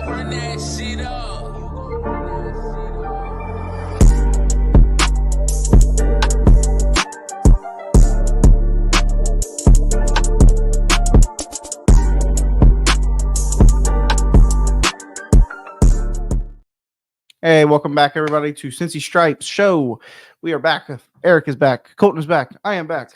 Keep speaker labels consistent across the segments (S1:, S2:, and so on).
S1: run that shit up.
S2: Hey, welcome back, everybody, to Cincy Stripes Show. We are back. Eric is back. Colton is back. I am back.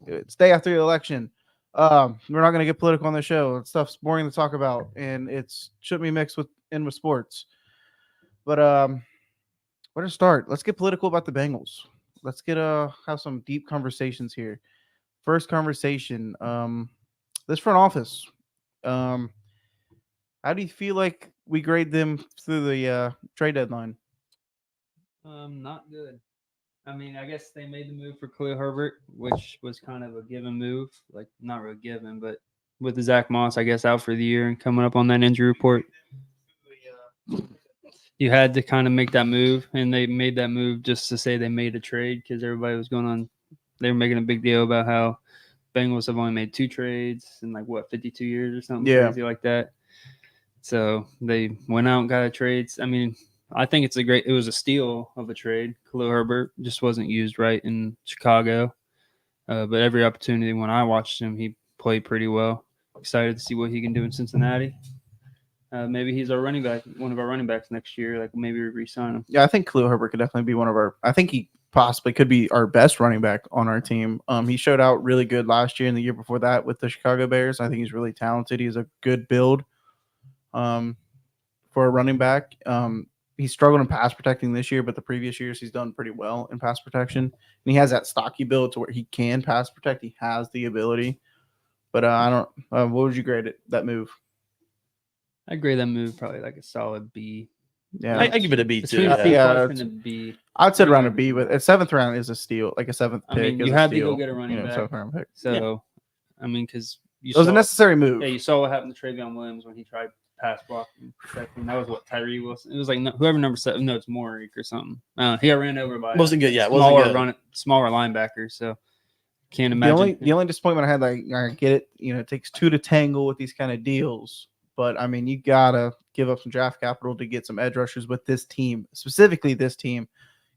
S2: It's day after the election. We're not going to get political on the show. That stuff's boring to talk about, and it shouldn't be mixed with sports. But where to start? Let's get political about the Bengals. Let's get have some deep conversations here. First conversation. This front office. How do you feel like we grade them through the trade deadline?
S3: Not good. I mean, I guess they made the move for Khalil Herbert, which was kind of a given move. Like, not really given, but with the Zach Moss, I guess, out for the year and coming up on that injury report, you had to kind of make that move. And they made that move just to say they made a trade because everybody was going on. They were making a big deal about how Bengals have only made 2 trades in, 52 years or something crazy like that. So they went out and got a trade. I mean, I think it was a steal of a trade. Khalil Herbert just wasn't used right in Chicago. But every opportunity when I watched him, he played pretty well. Excited to see what he can do in Cincinnati. Maybe he's our running back, one of our running backs next year. Like, maybe we re-sign him.
S2: Yeah, I think Khalil Herbert could definitely be one of our – I think he possibly could be our best running back on our team. He showed out really good last year and the year before that with the Chicago Bears. I think he's really talented. He's a good build for a running back. He struggled in pass protecting this year, but the previous years he's done pretty well in pass protection. And he has that stocky build to where he can pass protect. He has the ability. But I don't what would you grade it, that move?
S3: I grade that move probably like a solid B.
S2: Yeah,
S4: I give it a B too.
S3: And a B.
S2: I'd say around a B, but a 7th round is a steal, like a 7th pick.
S3: I mean,
S2: is
S3: you
S2: a
S3: had
S2: steal,
S3: to go get a running back.
S2: 7th round pick.
S3: So, I mean, because
S2: it was a necessary move.
S3: Yeah, you saw what happened to Travion Williams when he tried pass blocking. That was what Tyree Wilson. It was like whoever number 7. No, it's Morik or something. He got ran over by
S4: wasn't good. Yeah, wasn't good.
S3: Smaller linebacker. So can't imagine.
S2: The only disappointment I had, like, I get it. It takes 2 to tangle with these kind of deals. But, I mean, you got to give up some draft capital to get some edge rushers with this team, specifically this team,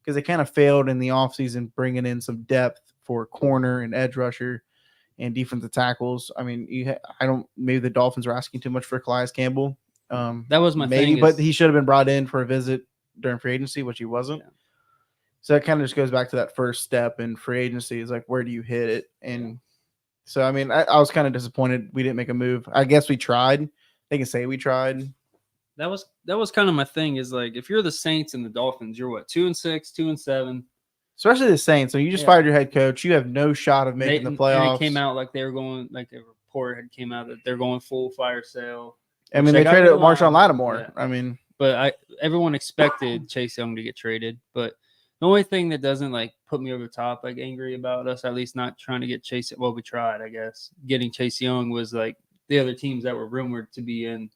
S2: because they kind of failed in the offseason bringing in some depth for corner and edge rusher and defensive tackles. I mean, maybe the Dolphins are asking too much for Calais Campbell.
S3: That was my
S2: thing.
S3: But
S2: he should have been brought in for a visit during free agency, which he wasn't. Yeah. So that kind of just goes back to that first step in free agency is like, where do you hit it? And so, I mean, I was kind of disappointed we didn't make a move. I guess we tried. They can say we tried.
S3: That was kind of my thing is like, if you're the Saints and the Dolphins, you're what, 2-6, 2-7.
S2: Especially the Saints. So you just fired your head coach. You have no shot of making the playoffs.
S3: And it came out like they were going, like a report had came out that they're going full fire sale.
S2: I mean, they traded Marshawn Lattimore. Yeah. I mean,
S3: but everyone expected Chase Young to get traded. But the only thing that doesn't like put me over the top, like angry about us, at least not trying to get Chase. Well, we tried, I guess. Getting Chase Young was like the other teams that were rumored to be in.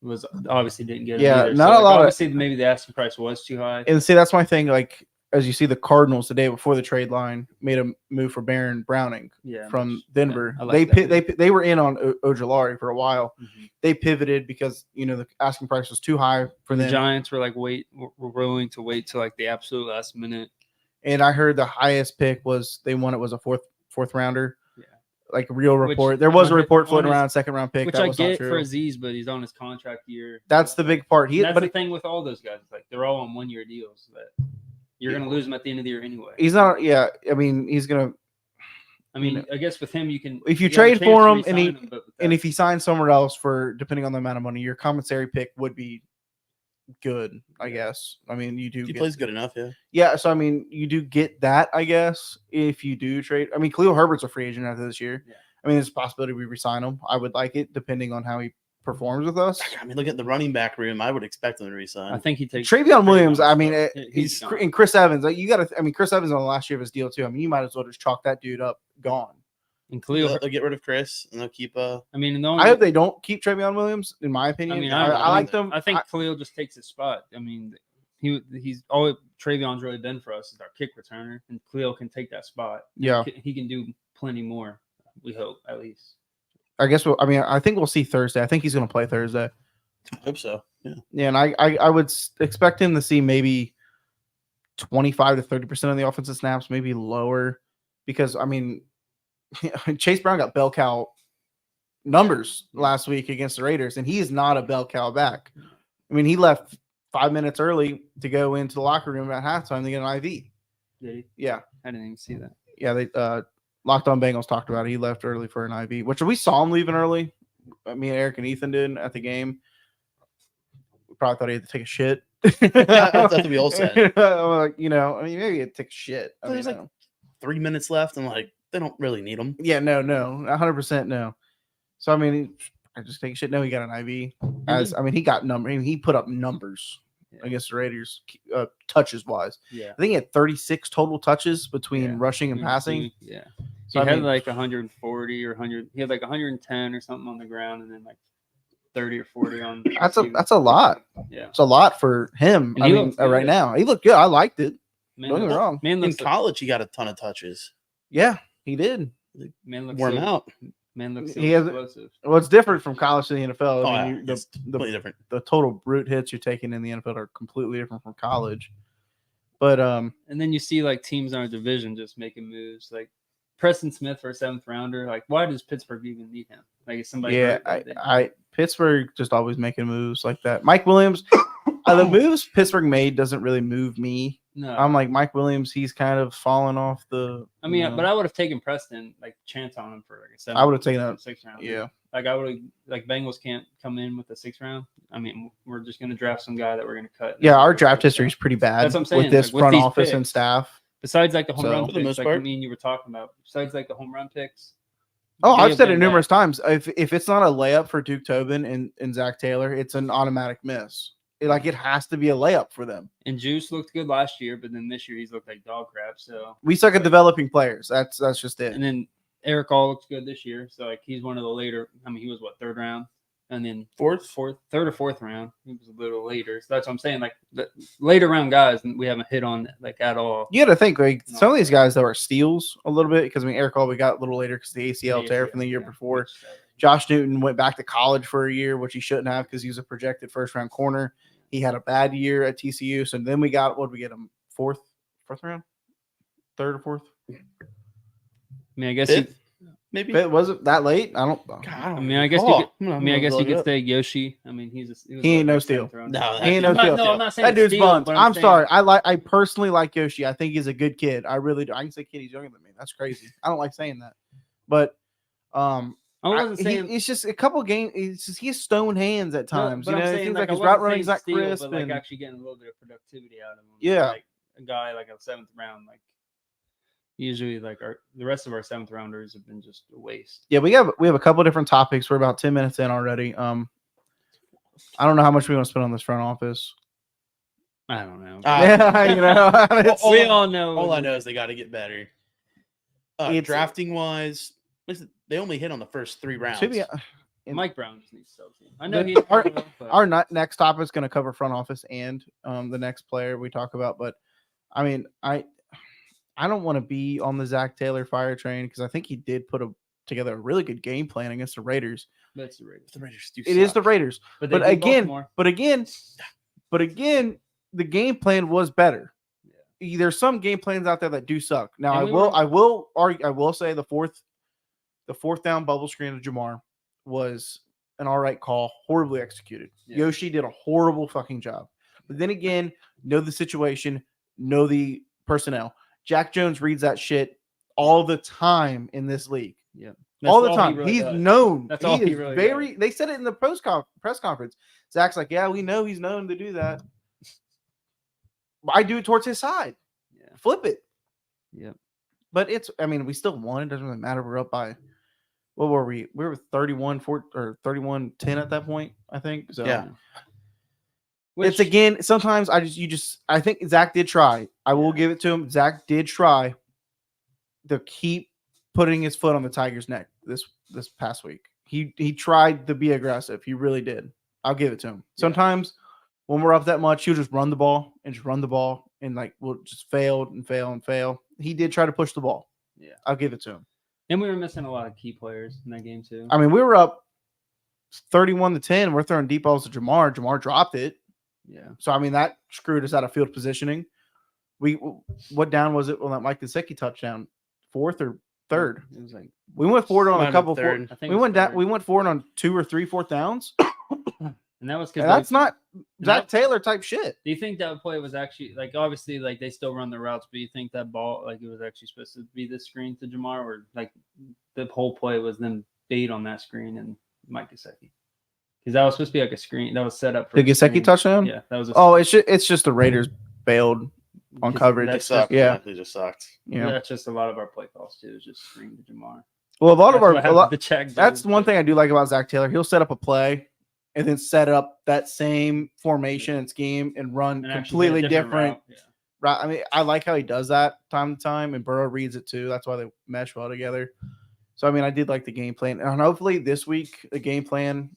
S3: Was obviously didn't get him either.
S2: Not a lot.
S3: Obviously, maybe the asking price was too high.
S2: And see, that's my thing. Like, as you see, the Cardinals the day before the trade line made a move for Baron Browning from Denver. Yeah, they were in on Ojulari for a while. Mm-hmm. They pivoted because the asking price was too high for them.
S3: The Giants were like were willing to wait till like the absolute last minute.
S2: And I heard the highest pick was a fourth rounder. Like a real report. There was a report floating around, 2nd round pick.
S3: Which
S2: that
S3: I
S2: was
S3: get
S2: not
S3: for Aziz, but he's on his contract year.
S2: That's the big part.
S3: That's the thing with all those guys. It's like they're all on 1-year deals. That you're going to lose them at the end of the year anyway.
S2: He's not. Yeah, I mean, he's going to.
S3: I mean, I guess with him, you can.
S2: If you trade for him and if he signs somewhere else for depending on the amount of money, your compensatory pick would be good, I guess. I mean, you do.
S4: He plays good enough, yeah.
S2: Yeah, so I mean, you do get that, I guess, if you do trade. I mean, Khalil Herbert's a free agent after this year. Yeah. I mean, there's a possibility we resign him. I would like it, depending on how he performs with us.
S4: I mean, look at the running back room. I would expect him to resign.
S3: I think he takes
S2: Travion Williams. I mean, he's and Chris Evans. Like, you got to. I mean, Chris Evans on the last year of his deal too. I mean, you might as well just chalk that dude up. Gone.
S3: And Khalil,
S4: they'll get rid of Chris and they'll keep.
S3: I mean,
S2: I hope they don't keep Travion Williams. In my opinion,
S3: I mean,
S2: I like them.
S3: I think Khalil just takes his spot. I mean, he's always Travion's really been for us as our kick returner, and Khalil can take that spot.
S2: Yeah,
S3: he can do plenty more. We hope, at least.
S2: I guess. I think we'll see Thursday. I think he's going to play Thursday.
S4: I hope so. Yeah.
S2: Yeah, and I would expect him to see maybe 25 to 30% of the offensive snaps, maybe lower, because I mean, Chase Brown got bell cow numbers last week against the Raiders, and he is not a bell cow back. I mean, he left 5 minutes early to go into the locker room at halftime to get an IV. Yeah,
S3: I didn't even see that.
S2: Yeah, they Locked On Bengals talked about it. He left early for an IV, which we saw him leaving early. Me and Eric and Ethan did at the game. We probably thought he had to take a shit.
S4: That's what we all said.
S2: Like, I mean, maybe he'd take a shit. I
S4: There's
S2: mean,
S4: like 3 minutes left, and like they don't really need him.
S2: yeah, no, 100% no. So I mean, I just take a shit. No, he got an IV. I mean, he got he put up numbers against the Raiders, touches wise.
S3: Yeah,
S2: I think he had 36 total touches between rushing and passing.
S3: Yeah,
S2: so
S3: he had like 140 or 100. He had like 110 or something on the ground, and then like 30 or 40 on.
S2: That's a lot.
S3: Yeah,
S2: it's a lot for him.
S3: And
S2: I mean, right now he looked good. I liked it. Don't get me wrong.
S4: In college, he got a ton of touches.
S2: Yeah, he did.
S3: Man looks
S4: Wore him out.
S3: Man looks so
S2: explosive. Well, it's different from college to the NFL. I mean,
S4: it's completely different.
S2: The total brute hits you're taking in the NFL are completely different from college. But
S3: and then you see like teams in our division just making moves, like Preston Smith for a 7th rounder. Like, why does Pittsburgh even need him? Like, is somebody?
S2: Yeah, I Pittsburgh just always making moves like that. Mike Williams, the moves Pittsburgh made doesn't really move me.
S3: No,
S2: I'm like Mike Williams. He's kind of fallen off the.
S3: I mean, but I would have taken Preston, like chance on him for like a 7th.
S2: I would have taken a
S3: 6th round.
S2: Yeah,
S3: like I would have. Like Bengals can't come in with a 6th round. I mean, we're just gonna draft some guy that we're gonna cut.
S2: Yeah, our draft history is pretty bad.
S3: That's what I'm saying.
S2: With this
S3: like,
S2: front
S3: with
S2: office
S3: picks,
S2: and staff.
S3: Besides like the home run
S4: for the
S3: picks,
S4: most
S3: like
S4: part.
S3: me and you were talking about. Besides like the home run picks.
S2: Oh, I've said it numerous times. If it's not a layup for Duke Tobin and Zach Taylor, it's an automatic miss. It has to be a layup for them.
S3: And Juice looked good last year, but then this year he's looked like dog crap. So
S2: we suck at developing players. That's just it.
S3: And then Eric All looks good this year. So like he's one of the later. I mean, he was what, 3rd round, and then 3rd or 4th round. He was a little later. So that's what I'm saying. Like the later round guys, we haven't hit on like at all.
S2: You got to think like some of these guys that are steals a little bit because I mean Eric All we got a little later because the ACL tear from the year before. Josh Newton went back to college for a year, which he shouldn't have because he was a projected 1st round corner. He had a bad year at TCU. So then we got, what did we get him? 4th round? 3rd or 4th?
S3: I mean, I guess
S4: maybe
S2: it wasn't that late. I don't.
S3: I mean, I guess you could. I mean, I guess you could say Yoshi. I mean, he
S2: ain't no steal.
S4: No,
S2: he ain't no steal.
S3: No, I'm not saying
S2: that dude's
S3: steal,
S2: buns.
S3: but
S2: I'm sorry. I personally like Yoshi. I think he's a good kid. I really do. I can say kid. He's younger than me. That's crazy. I don't like saying that, but
S3: I wasn't saying
S2: it's just a couple games. It's just he has stone hands at times.
S3: No,
S2: you know,
S3: it
S2: seems like his route running is not
S3: steal,
S2: crisp.
S3: But like
S2: and,
S3: actually getting a little bit of productivity out of him.
S2: Yeah,
S3: like a guy like a 7th round, like usually like the rest of our 7th rounders have been just a waste.
S2: Yeah, we have a couple of different topics. We're about 10 minutes in already. I don't know how much we want to spend on this front office.
S3: I don't know.
S2: We
S3: all know.
S4: All I know is they got to get better. Drafting wise, listen, they only hit on the first 3 rounds.
S3: Mike Brown just needs to sell team. I know
S2: our next topic is going to cover front office and the next player we talk about. But I mean, I don't want to be on the Zach Taylor fire train because I think he did put together a really good game plan against the Raiders.
S3: That's the Raiders.
S4: The Raiders do
S2: It is the Raiders. But again, the game plan was better. Yeah. There's some game plans out there that do suck. Now I will say the fourth down bubble screen of Jamar was an all right call, horribly executed. Yeah. Yoshi did a horrible fucking job. But then again, know the situation, know the personnel. Jack Jones reads that shit all the time in this league.
S3: Yeah.
S2: All the time. He's known.
S3: That's all he really does.
S2: They said it in the press conference. Zach's like, yeah, we know he's known to do that. I do it towards his side. Yeah. Flip it.
S3: Yeah.
S2: But we still won. It doesn't really matter. We're up by, what were we? We were 31-4 or 31-10 at that point, I think. So
S4: yeah.
S2: It's again, sometimes I think Zach did try. I will give it to him. Zach did try to keep putting his foot on the Tiger's neck this past week. He tried to be aggressive. He really did. I'll give it to him. Sometimes when we're up that much, he'll just run the ball and like we'll just fail and fail and fail. He did try to push the ball. Yeah. I'll give it to him.
S3: And we were missing a lot of key players in that game too.
S2: I mean, we were up 31-10. We're throwing deep balls to Jamar. Jamar dropped it.
S3: Yeah.
S2: So, I mean, that screwed us out of field positioning. What down was it on that Mike Gesicki touchdown? Fourth or third?
S3: It was like
S2: We went forward on
S4: Might
S2: a
S4: have
S2: couple.
S4: been third.
S3: I think
S2: We
S3: it was
S2: went down.
S3: third.
S2: We went forward on 2 or 3 fourth downs.
S3: And that was
S2: And
S3: because
S2: that's not Zach
S3: that-
S2: Taylor type shit.
S3: Do you think that play was actually like obviously like they still run the routes, but you think that ball like it was actually supposed to be the screen to Jamar, or like the whole play was them bait on that screen and Mike Gesicki? Because that was supposed to be like a screen that was set up for
S2: The
S3: a
S2: Gesicki
S3: screen.
S2: touchdown?
S3: Yeah, that was.
S2: Oh, it's just the Raiders bailed on
S3: because
S2: coverage.
S4: It
S3: That's
S4: sucked.
S2: yeah.
S4: It just sucked.
S2: Yeah.
S3: That's just a lot of our play calls too. Is just screen to Jamar.
S2: Well, a lot
S3: That's
S2: of our
S3: what happened to Jack
S2: that's
S3: Doyle.
S2: one thing I do like about Zach Taylor. He'll set up a play and then set up that same formation and scheme and run
S3: And actually
S2: completely
S3: hit a
S2: different.
S3: route. Yeah.
S2: Right. I mean, I like how he does that time to time, and Burrow reads it too. That's why they mesh well together. So, I mean, I did like the game plan. And hopefully this week, the game plan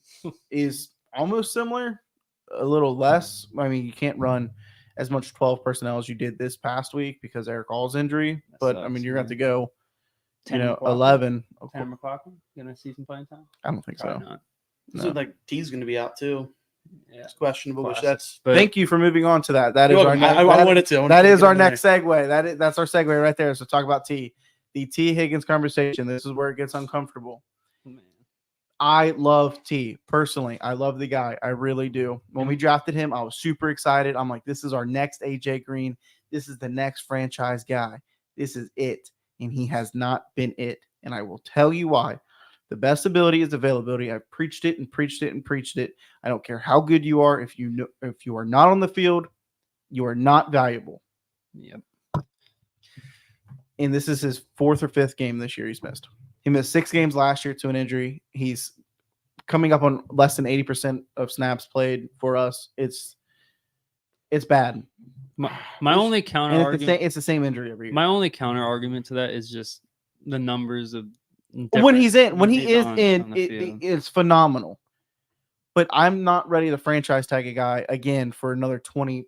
S2: is almost similar, a little less. I mean, you can't run as much 12 personnel as you did this past week because Eric All's injury.
S3: That
S2: But, I
S3: sucks,
S2: mean, you're going to have
S3: man.
S2: to go,
S3: 10 McLaughlin?
S2: 11.
S3: Tanner McLaughlin gonna see some playing time?
S2: I don't think
S3: Probably
S2: so.
S3: not.
S2: No.
S4: So like T's going to be out too.
S3: Yeah.
S4: It's questionable, which
S3: Classic.
S4: that's.
S3: But
S2: Thank you for moving on to that. That is
S4: You're
S2: our
S4: welcome.
S2: next.
S4: I wanted to. I wanted
S2: That
S4: to
S2: is
S4: get
S2: our
S4: in there.
S2: next segue. That's our segue right there. So talk about T. The T Higgins conversation. This is where it gets uncomfortable.
S3: man.
S2: I love T personally. I love the guy. I really do. When we drafted him, I was super excited. I'm like, this is our next AJ Green. This is the next franchise guy. This is it. And he has not been it. And I will tell you why. The best ability is availability. I've preached it and preached it and preached it. I don't care how good you are. If you are not on the field, you are not valuable.
S3: Yep.
S2: And this is his 4th or 5th game this year he's missed. He missed 6 games last year to an injury. He's coming up on less than 80% of snaps played for us. It's bad.
S3: My only counter
S2: And
S3: argument.
S2: it's the same injury every year.
S3: My only counter argument to that is just the numbers of
S2: when he is
S3: on
S2: in,
S3: the field.
S2: it's phenomenal. But I'm not ready to franchise tag a guy again for another 20+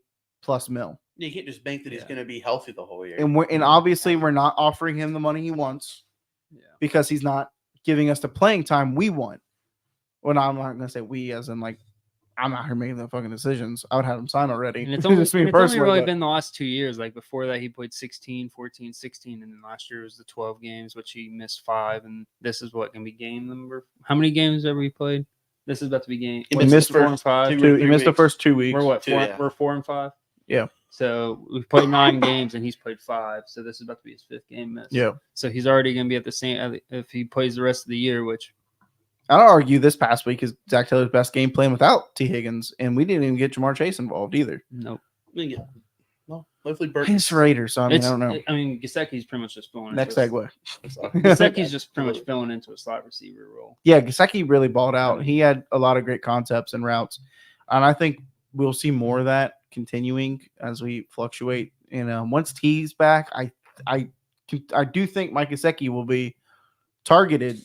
S2: mil.
S4: You can't just bank that he's
S3: Yeah.
S4: going to be healthy the whole year.
S2: And obviously we're not offering him the money he wants
S3: Yeah.
S2: because he's not giving us the playing time we want. Well, no, I'm not going to say we as in like I'm not here making the fucking decisions. I would have him sign already.
S3: And it's only,
S2: Just me
S3: it's only
S2: personally,
S3: really
S2: but-
S3: been the last 2 years. Like before that, he played 16, 14, 16, and then last year was the 12 games, which he missed 5. And this is what can be game number. How many games have we played? This is about to be game.
S4: He
S3: what's
S2: missed
S3: this,
S2: the
S3: 4 and
S4: first
S3: 5.
S4: two-
S2: He
S4: 3
S2: missed the
S4: weeks.
S2: first 2 weeks.
S3: We're what?
S4: Two,
S3: Four,
S4: yeah.
S3: We're 4 and 5.
S2: Yeah.
S3: So we've played 9 games, and he's played 5. So this is about to be his 5th game miss.
S2: Yeah.
S3: So he's already going to be at the same if he plays the rest of the year, which
S2: I'd argue this past week is Zach Taylor's best game plan without T. Higgins, and we didn't even get Jamar Chase involved either.
S3: nope.
S4: Well, hopefully Burton.
S2: It's Raiders, so I
S3: It's-
S2: don't know.
S3: I mean, Gesicki's pretty much just filling.
S2: Next
S3: into
S2: segue.
S3: Gesicki's just pretty much filling into a slot receiver role.
S2: Yeah, Gesicki really balled out. He had a lot of great concepts and routes, and I think we'll see more of that continuing as we fluctuate. And once T's back, I do think Mike Gesicki will be targeted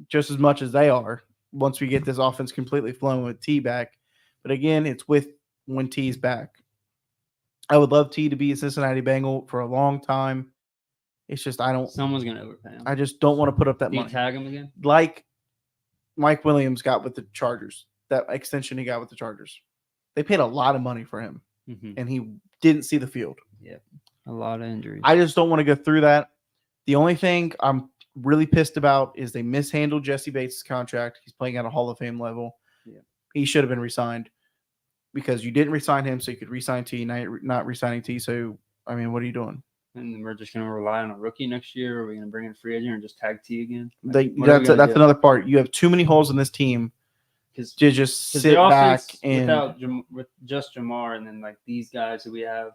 S2: just as much as they are once we get this offense completely flowing with T back. But again, it's with when T's back. I would love T to be a Cincinnati Bengal for a long time. It's just
S3: Someone's gonna overpay him.
S2: I just don't want to put up that
S3: Do you
S2: money.
S3: tag him again?
S2: Like Mike Williams got with the Chargers, that extension he got with the Chargers. They paid a lot of money for him, and he didn't see the field.
S3: A lot of injuries.
S2: I just don't want to go through that. The only thing I'm really pissed about is they mishandled Jesse Bates' contract. He's playing at a Hall of Fame level.
S3: Yeah.
S2: He should have been re-signed because you didn't re-sign him, so you could re-sign T. Now you're not re-signing T. So, I mean, what are you doing?
S3: and then we're just gonna rely on a rookie next year. Or are we gonna bring in a free agent or just tag T again?
S2: That's another part. You have too many holes in this team
S3: Because
S2: to just sit back and
S3: with just Jamar and then like these guys who we have,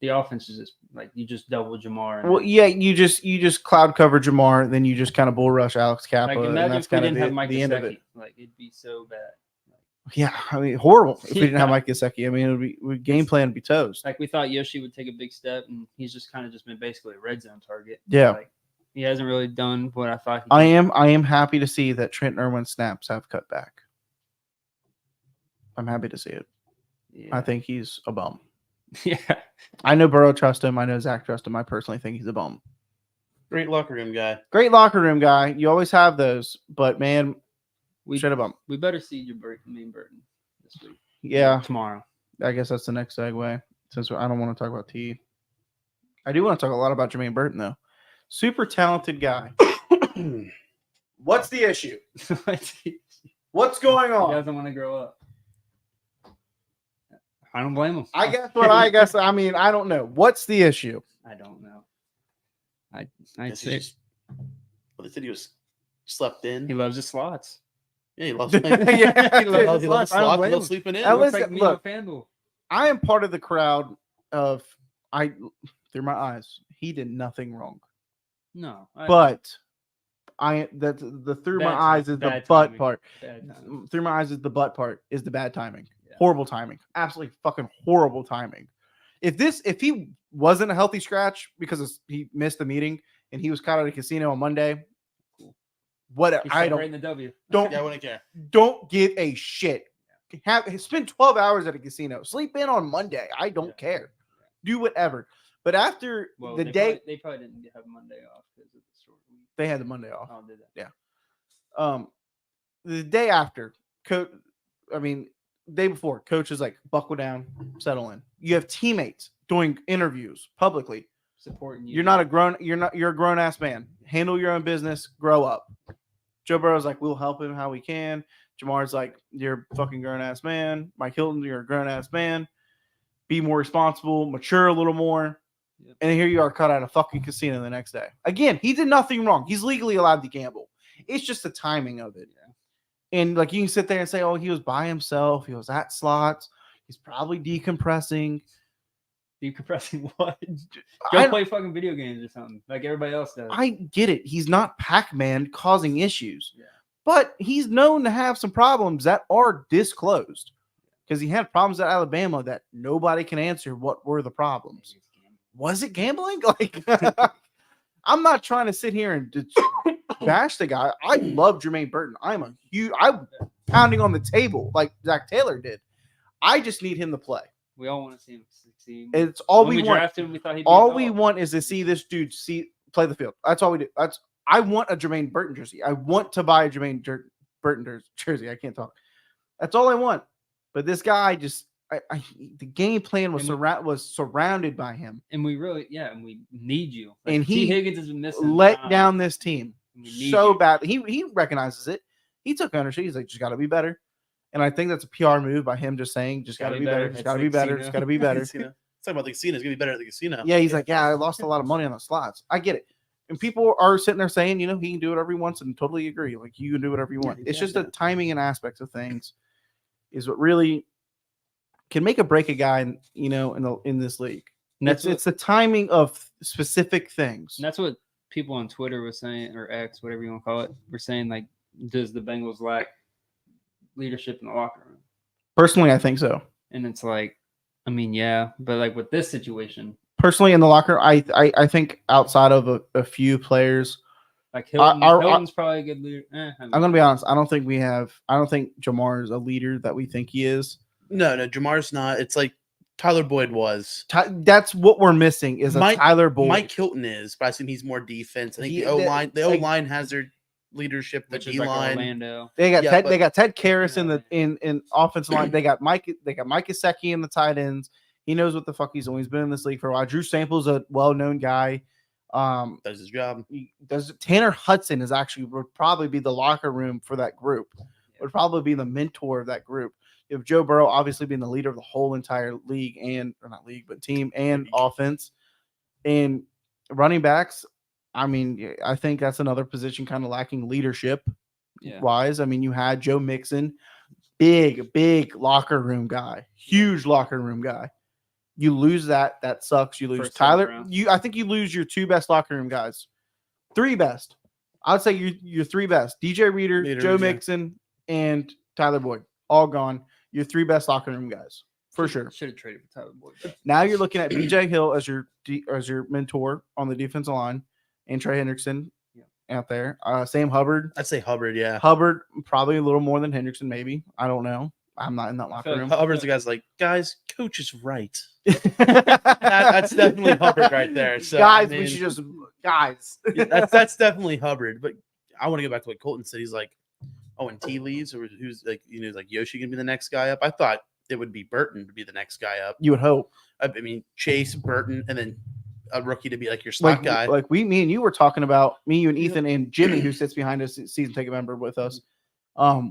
S3: the offense is just like you just double Jamar. And
S2: well, yeah, you just cloud cover Jamar, then you just kind of bull rush Alex Kappa,
S3: like
S2: and
S3: imagine
S2: that's
S3: if we
S2: kind
S3: didn't
S2: of
S3: have Mike
S2: the end of
S3: Gesicki.
S2: it.
S3: Like it'd be so bad.
S2: Yeah, I mean, horrible if we didn't have
S3: Yeah.
S2: Mike Gesicki. I mean, it would game plan would be toast.
S3: Like we thought Yoshi would take a big step, and he's just kind of just been basically a red zone target.
S2: Yeah.
S3: Like, he hasn't really done what I thought.
S2: I am happy to see that Trent Irwin snaps have cut back. I'm happy to see it.
S3: Yeah.
S2: I think he's a bum.
S3: Yeah.
S2: I know Burrow trusts him. I know Zach trusts him. I personally think he's a bum.
S4: Great locker room guy.
S2: Great locker room guy. You always have those, but man, Shit about.
S3: We better see Jermaine Burton this week.
S2: Yeah,
S3: Tomorrow.
S2: I guess that's the next segue. Since I don't want to talk about T. I do want to talk a lot about Jermaine Burton though. Super talented guy. What's the issue? What's going
S3: He
S2: on?
S3: doesn't want to grow up. I don't blame him.
S2: I mean, I don't know. What's the issue?
S3: I don't know.
S4: I'd say. Well, they said he was slept in.
S3: He loves his slots.
S4: Yeah, he loves.
S2: Yeah,
S4: he loves slots. He loves sleeping in.
S3: Looks like me on FanDuel.
S2: I am part of the crowd of through my eyes. He did nothing wrong.
S3: No,
S2: But the through my eyes is the butt part. Through my eyes is the butt part is the bad timing. Yeah. Horrible timing. Absolutely fucking horrible timing. If he wasn't a healthy scratch because he missed the meeting and he was caught at a casino on Monday, whatever. I don't.
S3: The W.
S2: Don't.
S4: I wouldn't care.
S2: Don't give a shit. Spend 12 hours at a casino. Sleep in on Monday. I don't care. Do whatever. But after the day,
S3: they probably didn't have Monday off because of the short week.
S2: They had the Monday off.
S3: Oh, did they?
S2: Yeah. The day after, day before, coach is like, buckle down, settle in. You have teammates doing interviews publicly,
S3: supporting you.
S2: You're a grown ass man. Handle your own business. Grow up. Joe Burrow's like, we'll help him how we can. Jamar's like, you're a fucking grown ass man. Mike Hilton, you're a grown ass man. Be more responsible, mature a little more. Yep. And here you are cut out of fucking casino the next day. Again, he did nothing wrong. He's legally allowed to gamble. It's just the timing of it. Yeah. And like you can sit there and say, oh, he was by himself. He was at slots. He's probably decompressing.
S3: Decompressing what? Go play fucking video games or something like everybody else does.
S2: I get it. He's not Pac-Man causing issues.
S3: Yeah.
S2: But he's known to have some problems that are disclosed. Because he had problems at Alabama that nobody can answer what were the problems. Was it gambling? Like, I'm not trying to sit here and bash the guy. I love Jermaine Burton. I'm pounding on the table like Zach Taylor did. I just need him to play.
S3: We all want to see him succeed.
S2: It's all we want.
S3: Drafted him, we thought he'd be
S2: all we want is to see this dude play the field. That's all we do. I want a Jermaine Burton jersey. I want to buy a Jermaine Burton jersey. I can't talk. That's all I want. But this guy just, the game plan was surrounded by him,
S3: and we need you. Like,
S2: and
S3: T. Higgins has been missing.
S2: Let down this team so bad. He recognizes it. He took ownership. He's like, just got to be better. And I think that's a PR move by him, just saying, just got to be better. Just got to be better. Just got to be better.
S4: Talking about the casino, it's gonna be better at the casino.
S2: Yeah, he's like, yeah, I lost a lot of money on the slots. I get it. And people are sitting there saying, he can do whatever he wants, and totally agree. Like, you can do whatever you want. It's just the timing and aspects of things is what really can make or break a guy, in this league. And it's the timing of specific things.
S3: And that's what people on Twitter were saying, or X, whatever you want to call it, were saying, like, does the Bengals lack leadership in the locker room?
S2: Personally, I think so.
S3: And it's like, I mean, yeah, but like with this situation,
S2: personally in the locker, I think outside of a few players,
S3: like Hilton's probably a good leader.
S2: I'm gonna be honest. I don't think Jamar is a leader that we think he is.
S4: No, Jamar's not. It's like Tyler Boyd was.
S2: That's what we're missing is Tyler Boyd.
S4: Mike Hilton is, but I think he's more defense. I think the O line has their leadership. The D line,
S3: Orlando.
S2: They got Ted Karras in offensive line. They got Mike Gesicki in the tight ends. He knows what the fuck he's doing. He's been in this league for a while. Drew Sample's a well-known guy.
S4: Does his job.
S2: Tanner Hudson would probably be the locker room for that group. Would probably be the mentor of that group. If Joe Burrow obviously being the leader of the whole entire league team and offense and running backs. I mean, I think that's another position kind of lacking leadership wise. I mean, you had Joe Mixon, big locker room guy, huge locker room guy. You lose that sucks. You lose Tyler. I think you lose your two best locker room guys. Three best. I would say your three best. DJ Reader, Joe Mixon, and Tyler Boyd. All gone. Your three best locker room guys. For sure.
S3: Should have traded for Tyler Boyd.
S2: Now you're looking at BJ Hill as your mentor on the defensive line, and Trey Hendrickson out there. Sam Hubbard.
S4: I'd say Hubbard, yeah.
S2: Hubbard, probably a little more than Hendrickson, maybe. I don't know. I'm not in that locker room.
S4: Hubbard's the guy's like, guys, coach is right. That's definitely Hubbard right there. So,
S2: guys, we should just guys.
S4: That's definitely Hubbard. But I want to go back to what Colton said. He's like, when T leaves, or who's like like Yoshi gonna be the next guy up? I thought it would be Burton to be the next guy up.
S2: You would hope.
S4: I mean Chase, Burton, and then a rookie to be like your slot guy.
S2: Like me and you were talking about, me, you, and Ethan, and Jimmy, who sits behind us, season ticket member with us.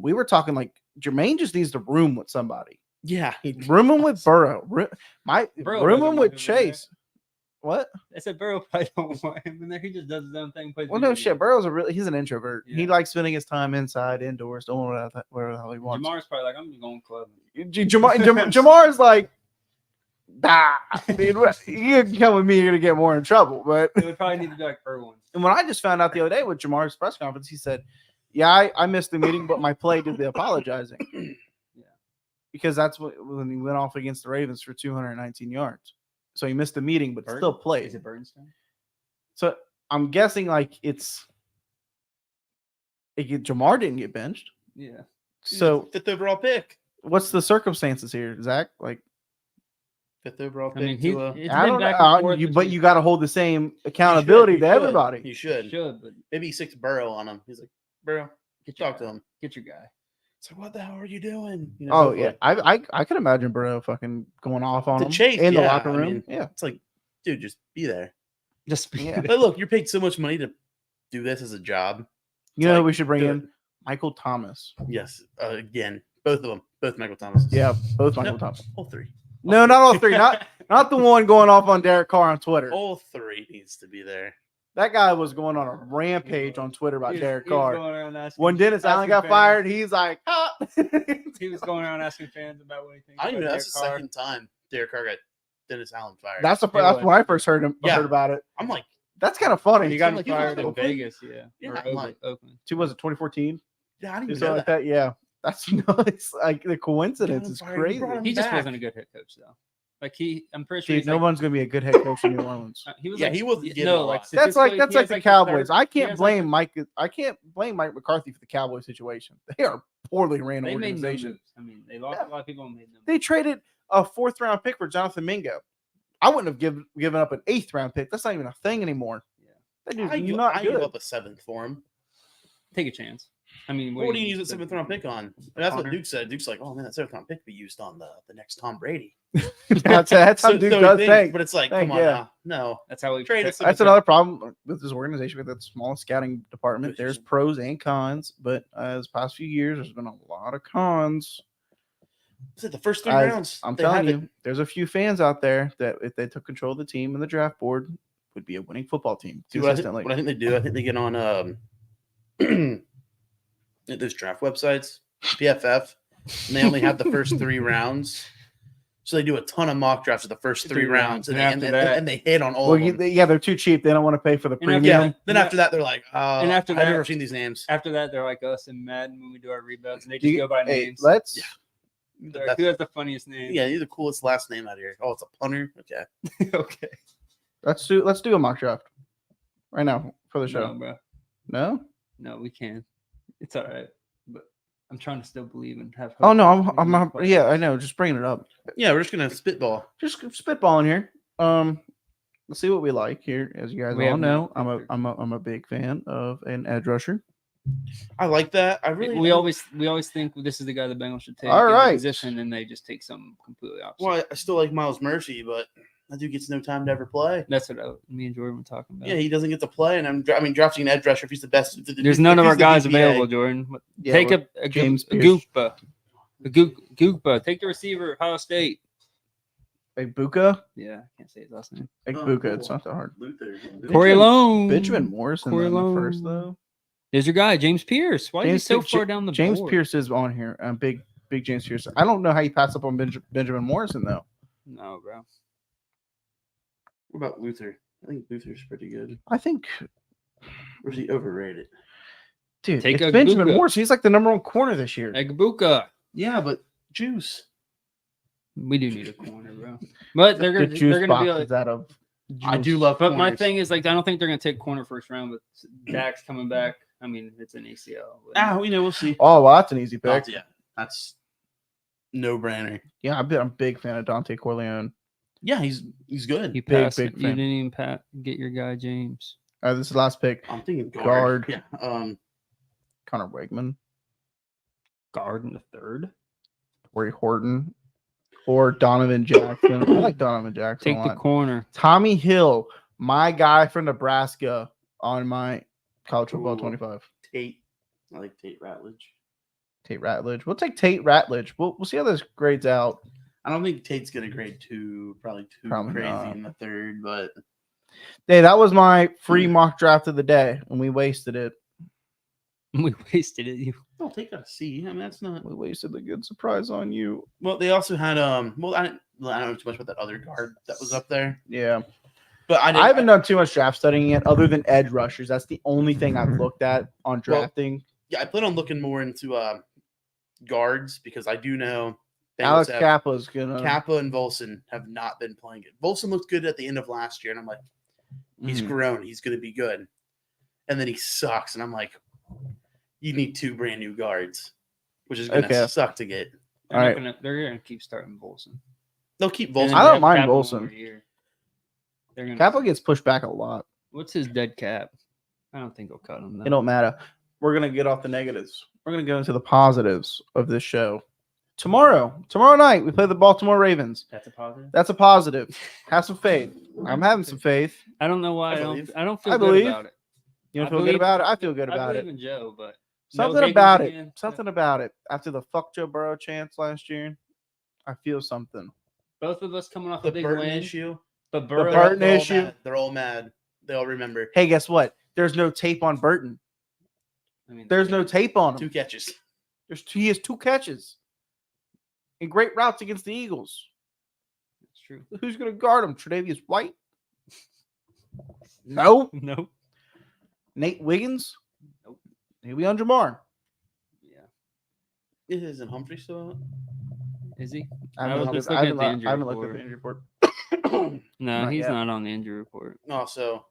S2: We were talking like Jermaine just needs to room with somebody.
S4: Yeah,
S2: Room him with Burrow.
S3: Burrow
S2: Room
S3: doesn't
S2: him
S3: want
S2: with
S3: him in there.
S2: Chase. What?
S3: I said Burrow probably don't want him in there. He just does his own thing. Plays
S2: Well,
S3: video
S2: no shit.
S3: games.
S2: Burrow's he's an introvert. He
S3: Yeah.
S2: likes spending his time inside, indoors, doing whatever the hell he wants.
S3: Jamar's probably like, I'm just going club.
S2: Jamar's like, nah, dude, you can come with me, you're gonna get more in trouble. But
S3: It would probably need to be like Irwin.
S2: and when I just found out the other day with Jamar's press conference, he said, "Yeah, I missed the meeting, but my play did the apologizing."
S3: Yeah.
S2: Because that's when he went off against the Ravens for 219 yards. So he missed the meeting, but still played.
S3: Is it Bernstein?
S2: So I'm guessing like Jamar didn't get benched.
S3: Yeah.
S2: So
S4: 5th overall pick.
S2: what's the circumstances here, Zach? Like,
S4: 5th overall
S3: I
S4: pick.
S3: mean,
S4: to,
S3: it's
S2: I
S3: been
S2: don't
S3: back
S2: know.
S3: and forth.
S2: But you got to hold the same accountability
S4: you
S2: to
S4: should.
S2: everybody.
S4: You should.
S3: should, but
S4: Maybe he sticks Burrow on him. He's like, Burrow,
S3: get your
S4: talk to him.
S3: Get your guy.
S4: It's like, what the hell are you doing?
S2: Oh yeah, I could imagine Burrow fucking going off on
S4: To
S2: him
S4: Chase,
S2: in the
S4: yeah,
S2: locker
S4: I
S2: room.
S4: mean,
S2: Yeah,
S4: It's like, dude, just be there.
S3: Just
S2: Yeah.
S4: But look, you're paid so much money to do this as a job.
S2: you know
S4: like,
S2: who we should bring
S4: do
S2: in Michael Thomas.
S4: Yes. Again, both of them. Both Michael Thomas.
S2: Yeah, both Michael
S4: No.
S2: Thomas.
S4: All three.
S2: No, not all three. Not the one going off on Derek Carr on Twitter.
S4: All three needs to be there.
S2: That guy was going on a rampage on Twitter about Derek Carr.
S3: Going around asking,
S2: When Dennis Allen
S3: asking
S2: got
S3: fans-
S2: fired, he's like, ah.
S3: he was going around asking fans about what he thinks.
S4: I don't even know.
S3: about
S4: That's the
S3: Derek Carr.
S4: second time Derek Carr got Dennis Allen fired.
S2: That's when I first heard about it.
S4: I'm like,
S2: That's kind of funny.
S3: He got him
S4: like, he was
S3: fired in
S4: Oakland?
S3: Vegas, yeah.
S4: Yeah,
S3: Or
S4: I'm like-
S3: Oakland.
S2: Was it 2014?
S4: yeah, I didn't
S2: Or
S4: even
S2: something
S4: know
S2: like
S4: that.
S2: that. Yeah, that's nuts. Like the coincidence
S4: Got him
S2: is
S4: fired. He
S2: crazy.
S4: brought him
S3: He just
S4: back.
S3: wasn't a good head coach, though. Like I'm pretty sure
S2: Dude,
S3: he's
S2: no
S3: like,
S2: one's gonna be a good head coach in New Orleans.
S3: he was
S4: Yeah,
S3: like,
S4: he wasn't getting
S3: no,
S4: a
S3: like
S4: lot.
S2: That's like
S3: statistically, he has
S2: the
S3: like
S2: Cowboys.
S3: third-
S2: I
S3: he
S2: can't
S3: has
S2: blame Mike. I can't blame Mike McCarthy for the Cowboys situation. They are a poorly ran
S3: They made no
S2: organization.
S3: moves. I mean, they lost a lot of people and made no
S2: They
S3: moves.
S2: traded a 4th round pick for Jonathan Mingo. I wouldn't have given up an 8th round pick. That's not even a thing anymore.
S3: Yeah.
S2: That dude's
S4: I
S2: not
S4: give
S2: good.
S4: up a 7th for him.
S3: Take a chance. I mean,
S4: What do you use a 7th round pick on? And that's what
S3: Connor?
S4: Duke said. Duke's like, oh man, that 7th round pick be used on the next Tom Brady.
S2: that's how
S4: So
S2: Duke
S4: he
S2: does
S4: thinks,
S2: think.
S4: but it's like,
S2: Think,
S4: come on,
S2: yeah.
S4: now. No.
S3: That's how we
S4: Trade
S3: protect-
S4: it.
S2: That's another problem with this organization with that small scouting department.
S4: Which
S2: There's
S4: is-
S2: pros and cons, but this past few years, there's been a lot of cons.
S4: Is it the first 3
S2: Guys,
S4: rounds?
S2: I'm
S4: they
S2: telling
S4: have it.
S2: you, there's a few fans out there that if they took control of the team and the draft board, would be a winning football team
S4: See, what
S2: consistently.
S4: I think they do, I think they get on those draft websites, PFF, and they only have the first 3 rounds. So they do a ton of mock drafts of the first 3 rounds, and,
S3: And
S4: they,
S3: after
S4: and,
S3: that-
S4: and they hit on all
S2: Well,
S4: of them.
S2: yeah, they're too cheap. They don't want to pay for the
S3: And after
S2: premium.
S4: Yeah. Then after that, they're like,
S3: And after
S4: I've
S3: that-
S4: never seen these names.
S3: After that, they're like us and Madden when we do our rebounds, and they
S2: Do
S3: just
S2: you-
S3: go by
S2: hey,
S3: names.
S2: let's
S4: Yeah.
S3: They're like, who has the funniest name?
S4: Yeah, you're the coolest last name out here. Oh, it's a punter. Okay.
S3: Okay.
S2: let's do a mock draft right now for the show.
S3: No, bro.
S2: No?
S3: No, we can. It's all right. But I'm trying to still believe and have hope.
S2: Oh no,
S3: that we
S2: I'm
S3: can
S2: not,
S3: play.
S2: yeah, I know. Just bringing it up.
S4: Yeah, we're just gonna spitball.
S2: Just spitballing here. Let's see what we like here. As you guys
S3: We
S2: all
S3: have
S2: know,
S3: no
S2: I'm a big fan of an edge rusher.
S4: I like that. I really.
S3: We always think this is the guy the Bengals should take.
S2: All
S3: in the
S2: right.
S3: Position, and they just take something completely opposite.
S4: Well, I still like Miles Murphy, but that dude gets no time to ever play.
S3: That's what me and Jordan were talking about.
S4: Yeah, he doesn't get to play, and drafting an edge rusher if he's the best.
S3: There's none of our guys available, Jordan.
S2: Yeah,
S3: Take
S2: well,
S3: a
S2: James
S3: James
S2: Pierce.
S3: Gookba. Take the receiver, Ohio State.
S2: Buka.
S3: Yeah, I can't say his last name.
S2: Buka. It's not that hard.
S4: Luther.
S3: Corey Long.
S2: Benjamin Morrison
S3: Corey
S2: in the
S3: Long.
S2: first though.
S3: There's your guy, James Pierce. Why is he so
S2: Pierce-
S3: far down the
S2: James
S3: board?
S2: Pierce is on here. Big James Pierce. I don't know how you pass up on Benjamin Morrison though.
S3: No, bro.
S4: What about Luther? I think Luther's pretty good.
S2: I think,
S4: Or is he overrated?
S2: dude,
S3: Take
S2: it's
S3: a
S2: Benjamin
S3: Buka.
S2: Morrison. He's like the number 1 corner this year.
S3: Egbuka.
S4: Yeah, but Juice.
S3: We do need a corner, bro. But they're
S2: The
S3: gonna
S2: juice
S3: they're
S2: box
S3: gonna be like.
S2: is out of.
S4: I do love.
S3: But my
S4: corners.
S3: thing is like I don't think they're gonna take corner first round. But Dak's coming back. I mean, it's an ACL.
S4: we know we'll see.
S2: Oh, well, that's an easy pick.
S4: Yeah, that's no brainer.
S2: Yeah, I'm a big fan of Dante Corleone.
S4: Yeah, he's good.
S3: You
S2: Big,
S3: passed.
S2: big
S3: You
S2: fan.
S3: didn't even get your guy James.
S2: This is the last pick.
S4: I'm thinking
S2: Guard.
S4: Yeah.
S2: Connor Wegman.
S3: Guard in the third.
S2: Corey Horton or Donovan Jackson. I like Donovan Jackson
S3: Take
S2: a
S3: the
S2: lot.
S3: corner.
S2: Tommy Hill, my guy from Nebraska on my college football
S4: Ooh.
S2: 25.
S4: Tate. I like Tate Ratledge.
S2: Tate Ratledge. We'll take Tate Ratledge. We'll see how this grades out.
S4: I don't think Tate's gonna grade probably too
S2: Probably
S4: crazy
S2: not.
S4: in the third, but
S2: Hey, that was my free mock draft of the day, and we wasted it.
S3: We wasted it. You.
S4: I'll take a C. I mean, that's not.
S2: We wasted the good surprise on you.
S4: Well, they also had well, I don't know too much about that other guard that was up there,
S2: Yeah.
S4: but
S2: I haven't done too much draft studying yet, other than edge rushers. That's the only thing I've looked at on drafting.
S4: Yeah, I plan on looking more into guards because I do know
S2: Alex
S4: have-
S2: Kappa's gonna.
S4: Kappa and Volson have not been playing it. Volson looked good at the end of last year, and I'm like, he's grown. He's going to be good. And then he sucks, and I'm like, you need 2 brand new guards, which is going to suck to get.
S3: They're
S2: All
S3: not
S2: right.
S3: gonna. They're gonna keep starting Bolson.
S4: They'll keep
S3: And
S4: Volson.
S3: then
S2: I
S3: they
S2: don't
S3: have
S2: mind
S3: Kappa one
S2: Bolson.
S3: more year. They're gonna.
S2: Kappa gets pushed back a lot.
S3: What's his dead cap? I don't think they'll cut him.
S2: It don't matter. We're gonna get off the negatives. We're gonna go into the positives of this show. Tomorrow night, we play the Baltimore Ravens.
S3: That's a positive.
S2: That's a positive. Have some faith. I'm having some faith.
S3: I don't know why
S4: I
S3: I
S4: believe.
S3: don't. I don't feel
S2: I
S3: good
S2: believe.
S3: about it.
S2: You don't
S3: I
S2: feel good
S3: believe-
S2: about it? I feel good
S3: I
S2: about
S3: believe
S2: it.
S3: in Joe, but
S2: Something
S3: no Higgins
S2: about it.
S3: again.
S2: Something about it. After the fuck Joe Burrow chance last year, I feel something.
S3: Both of us coming off
S4: The
S3: a big
S4: Burton
S3: win,
S4: issue.
S3: but Burrow.
S2: Burton
S4: They're all
S2: issue.
S4: mad. They're all mad. They all remember
S2: Hey, guess what? There's no tape on Burton.
S3: I mean,
S2: There's no tape on him.
S4: 2 catches.
S2: He has 2 catches and great routes against the Eagles.
S3: It's true.
S2: Who's going to guard him? Tre'Davious White? No.
S3: No.
S2: Nate Wiggins?
S3: Nope.
S2: He'll be on Jamar.
S3: Yeah.
S4: Isn't Humphrey still out?
S3: Is he?
S2: I
S3: I was
S2: haven't
S3: just
S2: looked- I
S3: looking at the
S2: haven't
S3: injury
S2: looked at the
S3: report.
S2: injury report.
S3: No,
S2: Not
S3: he's
S2: yet.
S3: not on the injury report.
S4: Also,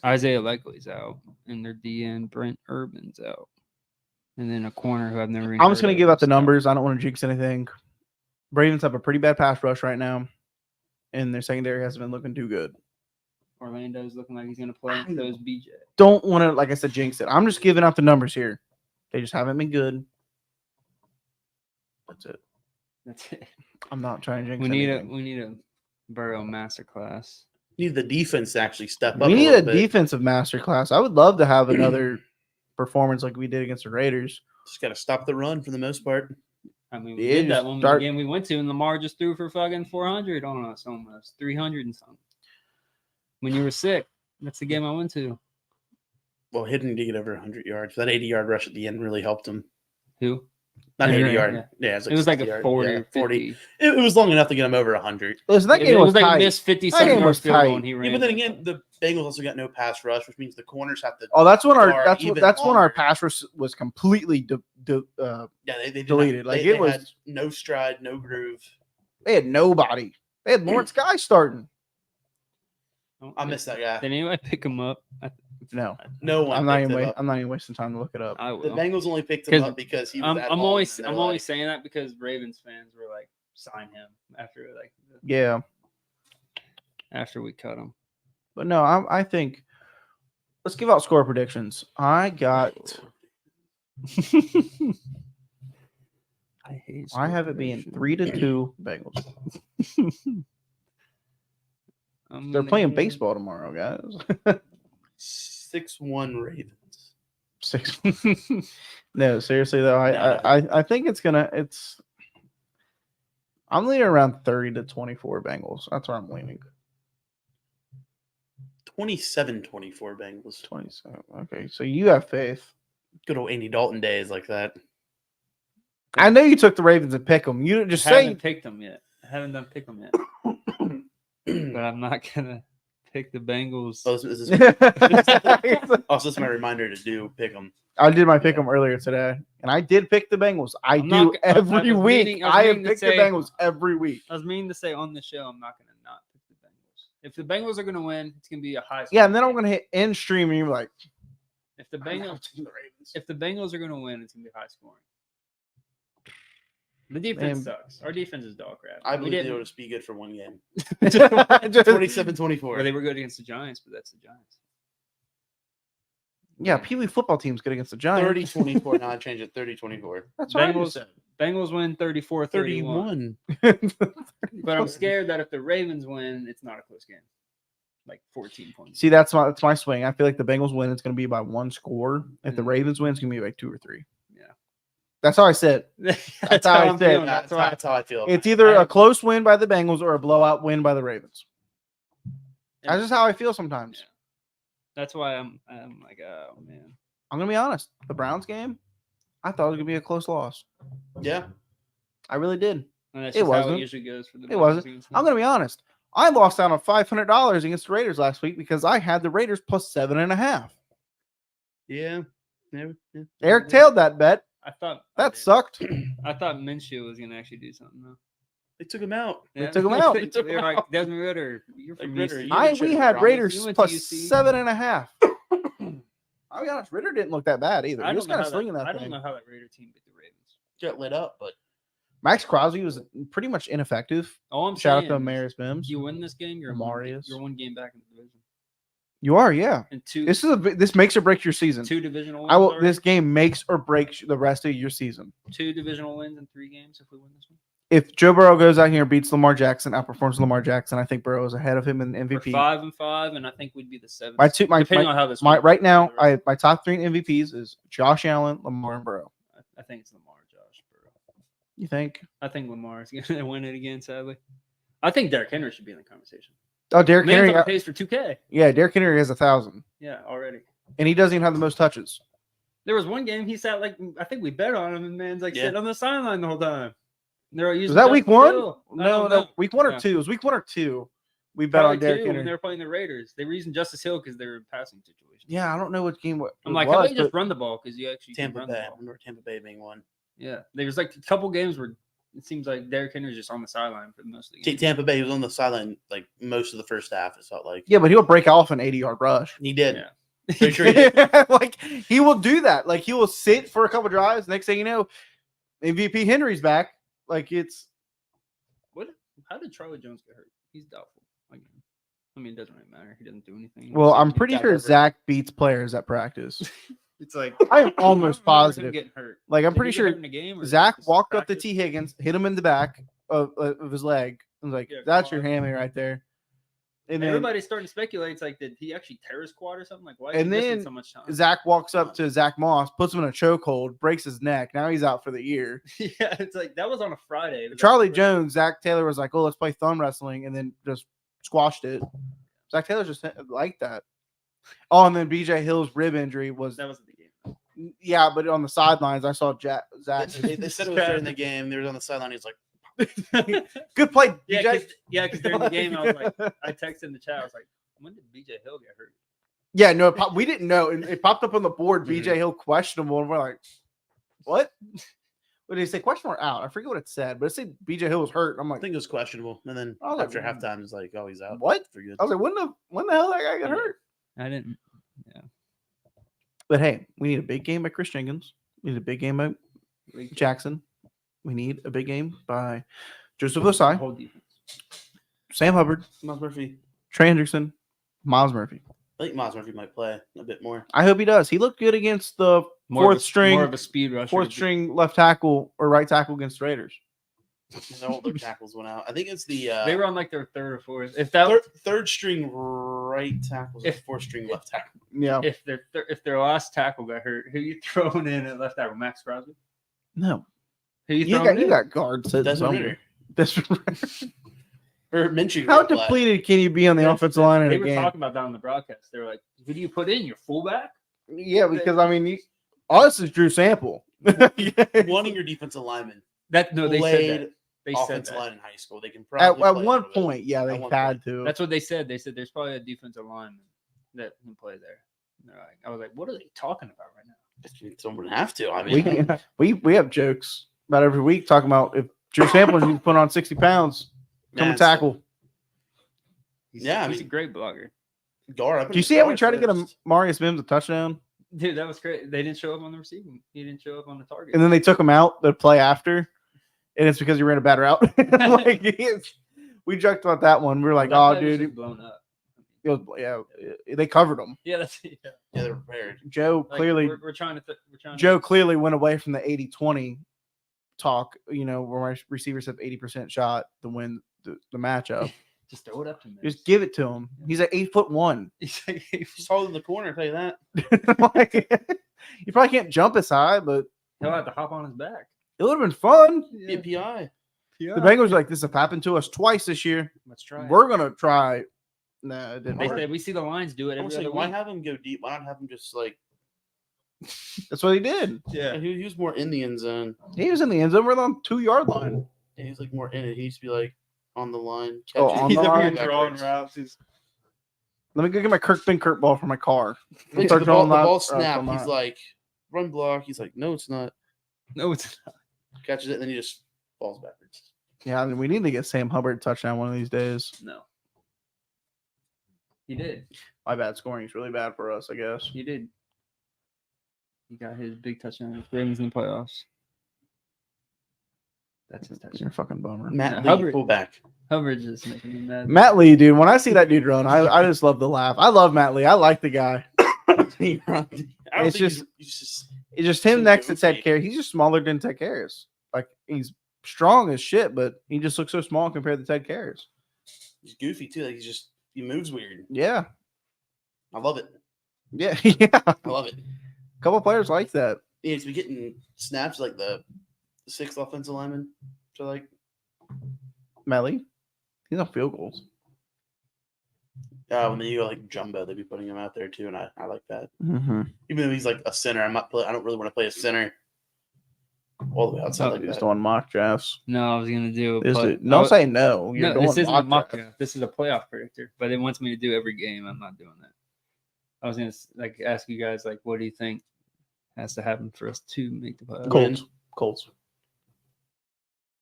S3: Isaiah Likely's out, and their DN Brent Urban's out, and then a corner who I've never. Even
S2: I'm just
S3: heard
S2: going to
S3: of
S2: give out the
S3: is
S2: numbers. I don't want to jinx anything. Ravens have a pretty bad pass rush right now, and their secondary hasn't been looking too good.
S3: Orlando's looking like he's going to play. So is BJ.
S2: Don't want to, like I said, jinx it. I'm just giving out the numbers here. They just haven't been good. That's it.
S3: That's it.
S2: I'm not trying to jinx
S3: We need
S2: anything.
S3: a Burrow masterclass.
S4: need the defense to actually step up.
S2: We need a
S4: little bit.
S2: defensive masterclass. I would love to have another performance like we did against the Raiders.
S4: Just got to stop the run for the most part.
S3: I mean, we
S2: Yeah,
S3: did that
S2: just
S3: one
S2: start-
S3: game we went to, and Lamar just threw for fucking 400 on us, almost 300 and something. When you were sick, that's the game I went to.
S4: Well, Hidden did get over 100 yards. That 80-yard rush at the end really helped him.
S3: Who?
S4: Not
S3: Yeah,
S4: 80 yard.
S3: yeah.
S4: Yeah,
S3: It was like
S4: 60
S3: a
S4: yard.
S3: 40
S4: Yeah,
S3: or
S4: 40.
S3: 50.
S4: It was long enough to get him over 100.
S2: Listen, that
S3: It
S2: game was
S3: like
S2: tight.
S3: a missed
S2: That
S3: 57
S2: game
S3: yard
S2: was
S3: field goal,
S2: tight.
S3: and he ran.
S4: Yeah, but then
S3: it.
S4: again, the Bengals also got no pass rush, which means the corners have to.
S2: Oh, that's when our
S4: guard even
S2: that's when our
S4: longer.
S2: pass rush was completely
S4: Yeah, they did
S2: deleted.
S4: Not,
S2: Like,
S4: they
S2: it was-
S4: had no stride, no groove.
S2: they had nobody. They had Lawrence Guy starting.
S4: I miss that guy.
S3: Did anybody pick him up?
S2: No,
S4: No one.
S2: I'm not
S4: picked him
S2: even.
S4: up.
S2: I'm not even wasting time to look it up.
S3: I
S4: The
S3: will.
S4: Bengals only picked him
S3: 'Cause
S4: up because he was. at
S3: I'm
S4: home,
S3: always
S4: and
S3: I'm
S4: they're
S3: only
S4: like,
S3: saying that because Ravens fans were like, sign him after
S2: Yeah,
S3: after we cut him.
S2: but no, I think. Let's give out score predictions. I got. I have it being 3-2 Bengals. They're playing baseball tomorrow, guys.
S4: 6-1 Ravens.
S2: 6. No, seriously though, I think it's gonna. I'm leaning around 30-24 Bengals. That's where I'm leaning.
S4: 27-24 Bengals.
S2: 27. Okay, so you have faith.
S4: Good old Andy Dalton days like that.
S2: I know you took the Ravens and pick them. You didn't just
S3: I
S2: say.
S3: haven't picked them yet. I haven't done pick them yet. But I'm not gonna pick the Bengals.
S4: Oh, is this,
S2: I
S4: oh, so this is my reminder to do pick them.
S2: did my pick them earlier today, and I did pick the Bengals. I
S3: I'm
S2: do
S3: not- I
S2: every
S3: was
S2: week.
S3: meaning- I was
S2: I have
S3: meaning to
S2: picked the
S3: say-
S2: Bengals every week.
S3: I was meaning to say on the show, I'm not gonna not pick the Bengals. If the Bengals are gonna win, it's gonna be a high.
S2: Yeah, and then I'm
S3: scoring
S2: gonna hit end stream, and you're like,
S3: game. If the Bengals are gonna win, it's gonna be high scoring. The defense
S2: Man.
S3: sucks. Our defense is dog crap.
S4: I
S3: We
S4: believe
S3: didn't-
S4: they'll just be good for one game.
S2: Just-
S4: 27-24.
S3: Or they were good against the Giants, but that's the Giants.
S2: Yeah, Pee Wee football team's good against the Giants.
S4: 30-24. Now I changed it. 30-24.
S2: That's what I just
S3: Bengals,
S2: said.
S3: Bengals win 34-31.
S4: 31.
S3: But I'm scared that if the Ravens win, it's not a close game. Like 14 points.
S2: See, that's my swing. I feel like the Bengals win. It's going to be by one score. If the Ravens win, it's going to be like 2 or 3.
S3: Yeah.
S2: That's how I said.
S3: That's
S2: how I
S3: I'm
S2: said.
S3: feeling.
S4: That's how I feel.
S2: It's either a close win by the Bengals or a blowout win by the Ravens.
S3: Yeah.
S2: That's just how I feel sometimes.
S3: Yeah. That's why I'm like, oh man.
S2: I'm going to be honest. The Browns game, I thought it was going to be a close loss.
S4: Yeah.
S2: I really did.
S3: And that's
S2: It
S3: just how
S2: wasn't.
S3: it usually goes for the
S2: It wasn't.
S3: Bengals.
S2: I'm going to be honest. I lost out on $500 against the Raiders last week because I had the Raiders plus 7.5.
S4: Yeah.
S2: Eric tailed that bet.
S3: I thought
S2: That sucked.
S3: I thought Minshew was gonna actually do something though.
S4: They took him out.
S2: They took him out.
S3: They were like Desmond Ritter. You're from
S4: Like Ritter,
S3: UC.
S4: you didn't
S2: We
S4: should
S2: had
S4: have
S2: Raiders
S3: You went
S2: plus
S3: to UC.
S2: 7.5. I'll be honest, Ritter didn't look that bad either. He was kind of slinging that
S3: I don't
S2: thing.
S3: know how that Raider team beat the Ravens.
S4: Got lit up, but
S2: Max Crosby was pretty much ineffective.
S3: All I'm
S2: Shout out
S3: saying
S2: to
S3: is,
S2: Amaris Mims.
S3: you win this game, you're
S2: Amarius.
S3: you're one game back in the division.
S2: You are, yeah.
S3: And two
S2: This makes or breaks your season.
S3: two divisional wins.
S2: I will.
S3: already.
S2: This game makes or breaks the rest of your season.
S3: 2 divisional wins in 3 games if we win this one.
S2: If Joe Burrow goes out here and beats Lamar Jackson, outperforms Lamar Jackson, I think Burrow is ahead of him in
S3: We're
S2: MVP.
S3: 5-5, and I think we'd be the 7th.
S2: Depending
S3: on how this
S2: My
S3: works.
S2: right now, my top 3 MVPs is Josh Allen, Lamar, and Burrow.
S3: I think it's Lamar, Josh, Burrow.
S2: You think?
S3: I think Lamar is going to win it again, sadly. I think Derrick Henry should be in the conversation.
S2: Oh, Derrick
S3: Man's
S2: Henry.
S3: on pace for 2K.
S2: Yeah, Derrick Henry has 1,000,
S3: Yeah, already.
S2: and he doesn't even have the most touches.
S3: There was one game he sat like I think we bet on him, and man's like
S4: Yeah.
S3: sitting on the sideline the whole time. They're using
S2: Was that week
S3: Justin
S2: 1?
S3: Hill. I
S2: No,
S3: don't know.
S2: week 1 or
S3: Yeah.
S2: 2. It was week 1 or 2. We bet
S3: Probably
S2: on Derrick
S3: 2 when
S2: Henry.
S3: they were playing the Raiders. They were using Justice Hill because they were in passing situation.
S2: Yeah, I don't know what game.
S3: I'm like, how about you just run the ball because you actually can
S4: Tampa
S3: run
S4: Bay.
S3: the
S4: I
S3: ball.
S4: remember Tampa Bay being one.
S3: Yeah, there's like a couple games where it seems like Derrick Henry's just on the sideline for most of the game.
S4: Tampa Bay, he was on the sideline like most of the first half. It felt like.
S2: Yeah, but he'll break off an 80-yard rush.
S4: He did.
S3: Yeah.
S4: Pretty sure he did.
S2: Like he will do that. Like he will sit for a couple drives. Next thing you know, MVP Henry's back. Like it's
S3: How did Charlie Jones get hurt? He's doubtful. Like, I mean, it doesn't really matter. He doesn't do anything.
S2: well, I'm pretty
S4: got
S2: sure
S4: hurt.
S2: Zach beats players at practice.
S3: It's like
S2: I am almost
S3: I don't remember him
S2: positive.
S3: getting hurt.
S2: Like I'm
S3: Did
S2: pretty
S3: he get
S2: sure
S3: hurt in a game or
S2: Zach
S3: just
S2: walked up to
S3: practice?
S2: T Higgins, hit him in the back of his leg. I was like,
S3: Yeah,
S2: "That's
S3: quad.
S2: your hammy right there." And then
S3: Everybody's starting to speculate. It's like, did he actually tear his quad or something? Like, why is
S2: And
S3: he missing
S2: then
S3: so much time?
S2: Zach walks up to Zach Moss, puts him in a chokehold, breaks his neck. Now he's out for the year.
S3: Yeah, it's like that was on a Friday. It was
S2: Charlie
S3: like,
S2: Jones, Zach Taylor was like, "Oh, let's play thumb wrestling," and then just squashed it. Zach Taylor just like that. Oh, and then BJ Hill's rib injury was
S3: That was the game.
S2: yeah, but on the sidelines, I saw Zach.
S4: They said it was during the game. They were on the sideline. He's like,
S2: Good play,
S3: Yeah,
S2: BJ.
S3: because during the game, I was like, I texted in the chat. I was like, when did BJ Hill get hurt?
S2: Yeah, no, we didn't know, and it popped up on the board.
S3: Mm-hmm.
S2: BJ Hill questionable, and we're like, "What?" What did he say? Questionable or out? I forget what it said, but it said BJ Hill was hurt. I'm
S4: I
S2: like,
S4: think it was questionable. And then
S2: I was like,
S4: after halftime, it's like, oh, he's out.
S2: "What?"
S4: For good.
S2: I was like, when the hell that guy got
S3: Yeah.
S2: hurt?"
S3: I didn't.
S2: But hey, we need a big game by Chris Jenkins. We need a big game by Jackson. We need a big game by Joseph Osai,
S3: Whole defense.
S2: Sam Hubbard,
S4: Miles Murphy.
S2: Trey Hendrickson, Miles Murphy.
S4: I think Miles Murphy might play a bit more.
S2: I hope he does. He looked good against the
S3: More
S2: fourth
S3: more of a speed rusher.
S2: fourth string left tackle or right tackle against the Raiders.
S4: And all their tackles went out. I think it's the
S3: They were on like their 3rd or 4th. If that
S4: third string right tackles,
S3: If-
S4: fourth string left tackle.
S2: Yeah.
S3: if their last tackle got hurt, who you throwing in at left tackle? Max Crosby.
S2: No.
S3: Who you
S2: You
S3: throwing
S2: got, you
S3: in?
S2: got guards sitting
S4: Desmond
S2: somewhere.
S4: Ritter.
S2: Desmond
S4: Or Minshew.
S2: How
S4: could play.
S2: depleted can you be on the offensive line in
S3: They
S2: a
S3: were
S2: game?
S3: talking about that on the broadcast. They were like, "Who do you put in? Your fullback?"
S2: Yeah, because I mean, us is Drew Sample.
S4: One of your defensive linemen
S3: That no, they said
S4: played
S3: that. They said
S4: offensive
S3: that.
S4: line in high school. They can
S2: At
S4: probably play a
S2: one
S4: little bit.
S2: point, yeah, they
S4: At one
S2: had
S4: point.
S2: to.
S3: That's what they said. They said there's probably a defensive lineman that can play there. And they're like, I was like, what are they talking about right now?
S4: Someone would have to. I mean,
S2: we have jokes about every week talking about if Drew Sample needs to put on 60 pounds, come and
S4: Man,
S2: tackle.
S4: Yeah, I
S3: he's a
S4: mean-
S3: great blogger.
S4: guard.
S2: Do you see how we tried to get a Marius Mims a touchdown?
S3: Dude, that was great. They didn't show up on the receiving. He didn't show up on the target.
S2: And then they took him out the play after, and it's because he ran a bad route. Like, we joked about that one. We were like,
S3: That
S2: "Oh,
S3: play was
S2: dude,
S3: just blown up.
S2: It was, yeah, they covered them.
S3: Yeah, that's
S4: Yeah, they're prepared.
S2: Joe
S3: like,
S2: clearly,
S3: we're trying to. We're trying.
S2: Joe clearly went away from the 80-20 talk. You know, where my receivers have 80% shot to win the matchup.
S3: Just throw it up to him.
S2: Just give it to him. He's like 8'1".
S3: He's like,
S4: He's taller in the corner. I'll tell you that.
S2: Like, you probably can't jump as high, but
S3: he'll have to hop on his back.
S2: it would have been fun.
S4: Be a PI.
S3: Yeah.
S2: The Bengals are like, this has happened to us twice this year.
S3: Let's try.
S2: We're gonna try. Nah, it didn't
S3: They
S2: work.
S3: said we see the Lions do it
S4: I was
S3: every
S4: saying,
S3: other
S4: why
S3: week.
S4: have him go deep? Why not have him just like?
S2: That's what he did.
S3: Yeah.
S4: He was more in the end zone.
S2: He was in the end zone. We're on 2-yard line.
S4: Yeah, he's like more in it. He used to be like on the line.
S2: Oh,
S4: catching-
S2: on
S3: He's
S2: the
S3: over
S2: line?
S3: here drawing routes.
S2: Let me go get my Kirk Kurt ball from my car.
S4: Wait,
S2: Start
S4: the
S2: drawing
S4: ball
S2: routes
S4: snap.
S2: on
S4: He's
S2: that.
S4: like run block. He's like, no, it's not.
S3: No, it's not.
S4: Catches it, and then he just falls backwards.
S2: Yeah, I mean, we need to get Sam Hubbard a touchdown one of these days.
S3: No. He did.
S2: My bad scoring is really bad for us, I guess.
S3: He did. He got his big touchdown against Ravens in the playoffs. That's his
S2: You're a
S3: touchdown.
S2: fucking bummer.
S4: Matt Lee,
S3: Hubbard.
S4: fullback.
S3: Hubbard's just making me mad.
S2: Matt Lee, dude. When I see that dude run, I just love the laugh. I love Matt Lee. I like the guy.
S4: He runs. I don't
S2: It's
S4: think
S2: just-
S4: he's just
S2: It's just him
S4: So
S2: next to Ted
S4: goofy.
S2: Karras. He's just smaller than Ted Karras. Like he's strong as shit, but he just looks so small compared to Ted Karras.
S4: he's goofy too. Like he moves weird.
S2: Yeah,
S4: I love it.
S2: yeah, yeah.
S4: I love it.
S2: A couple players like that.
S4: Yeah, he's been getting snaps like the sixth offensive lineman. So like,
S2: Matt Lee, he's on field goals.
S4: when you go like jumbo, they'd be putting him out there too, and I like that.
S2: Mm-hmm.
S4: Even though he's like a center, I don't really want to play a center all the way outside like
S2: He's
S4: that.
S2: doing mock drafts.
S3: No, I was gonna do.
S2: Is
S3: but
S2: it? Don't say no. You're
S3: no,
S2: doing
S3: this isn't a mock
S2: draft.
S3: draft. This is a playoff predictor, but it wants me to do every game. I'm not doing that. I was gonna like ask you guys like, what do you think has to happen for us to make the playoffs?
S4: Cool.
S2: Colts.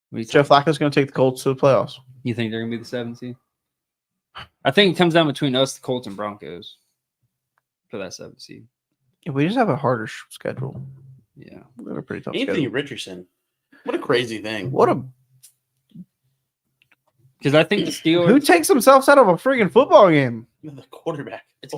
S3: What do you
S2: Joe
S3: think?
S2: Flacco's going to take the Colts to the playoffs.
S3: You think they're gonna be the 7th seed? I think it comes down between us, the Colts, and Broncos for that 7th seed.
S2: Yeah, we just have a harder schedule.
S3: Yeah.
S2: We have a pretty tough
S4: Anthony
S2: schedule.
S4: Richardson. What a crazy thing.
S2: What a
S3: Because I think the Steelers.
S2: who takes themselves out of a freaking football game?
S4: The quarterback.
S3: It's